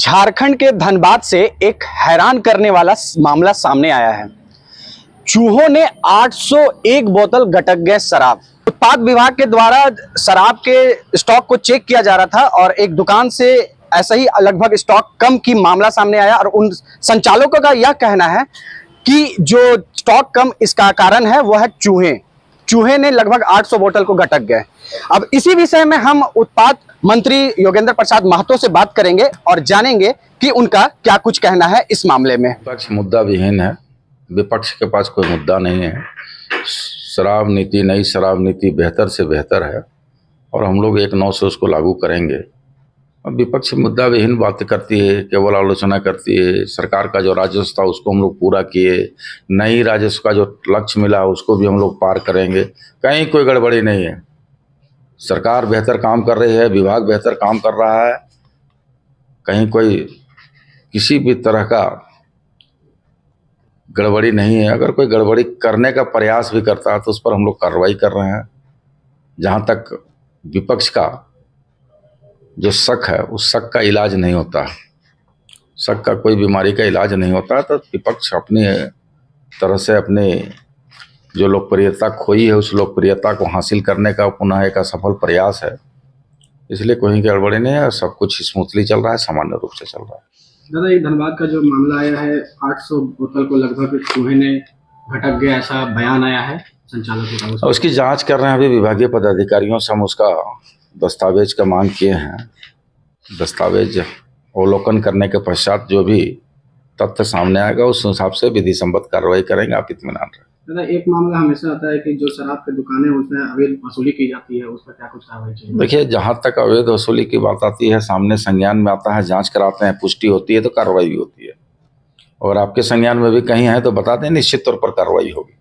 झारखंड के धनबाद से एक हैरान करने वाला मामला सामने आया है। चूहों ने 801 बोतल गटक गैस शराब। उत्पाद विभाग के द्वारा शराब के स्टॉक को चेक किया जा रहा था और एक दुकान से ऐसा ही लगभग स्टॉक कम की मामला सामने आया और उन संचालकों का यह कहना है कि जो स्टॉक कम इसका कारण है वह है चूहे ने लगभग 800 बोतल को गटक गए। अब इसी विषय में हम उत्पाद मंत्री योगेंद्र प्रसाद महतो से बात करेंगे और जानेंगे कि उनका क्या कुछ कहना है इस मामले में। विपक्ष मुद्दा विहीन है, विपक्ष के पास कोई मुद्दा नहीं है। शराब नीति, नई शराब नीति बेहतर से बेहतर है और हम लोग 1/9 से उसको लागू करेंगे। विपक्ष मुद्दा विहीन बात करती है, केवल आलोचना करती है। सरकार का जो राजस्व था उसको हम लोग पूरा किए, नई राजस्व का जो लक्ष्य मिला उसको भी हम लोग पार करेंगे। कहीं कोई गड़बड़ी नहीं है। सरकार बेहतर काम कर रही है, विभाग बेहतर काम कर रहा है, कहीं कोई किसी भी तरह का गड़बड़ी नहीं है। अगर कोई गड़बड़ी करने का प्रयास भी करता है तो उस पर हम लोग कार्रवाई कर रहे हैं। जहाँ तक विपक्ष का जो शक है, उस शक का इलाज नहीं होता है। शक का कोई बीमारी का इलाज नहीं होता, तो विपक्ष अपनी तरह से अपने जो लोकप्रियता खोई है उस लोकप्रियता को हासिल करने का पुनः एक असफल प्रयास है। इसलिए कोई गड़बड़ी नहीं है, सब कुछ स्मूथली चल रहा है, सामान्य रूप से चल रहा है। दादा, ये धनबाद का जो मामला आया है, 800 बोतल को लगभग चूहे ने घटक गया, ऐसा बयान आया है संचालकों का। उसकी जांच कर रहे हैं अभी विभागीय पदाधिकारियों से। हम उसका दस्तावेज का मांग किए हैं। दस्तावेज अवलोकन करने के पश्चात जो भी तथ्य सामने आएगा उस हिसाब से विधि सम्मत कार्रवाई करेंगे। आप इत्मीनान रहे। दादा, एक मामला हमेशा आता है कि जो शराब की दुकानें उसमें अवैध वसूली की जाती है, उस पर क्या कुछ कार्रवाई चाहिए? देखिए, जहाँ तक अवैध वसूली की बात आती है, सामने संज्ञान में आता है, जांच कराते हैं, पुष्टि होती है तो कार्रवाई भी होती है। और आपके संज्ञान में भी कहीं है तो बता दें, निश्चित तौर पर कार्रवाई होगी।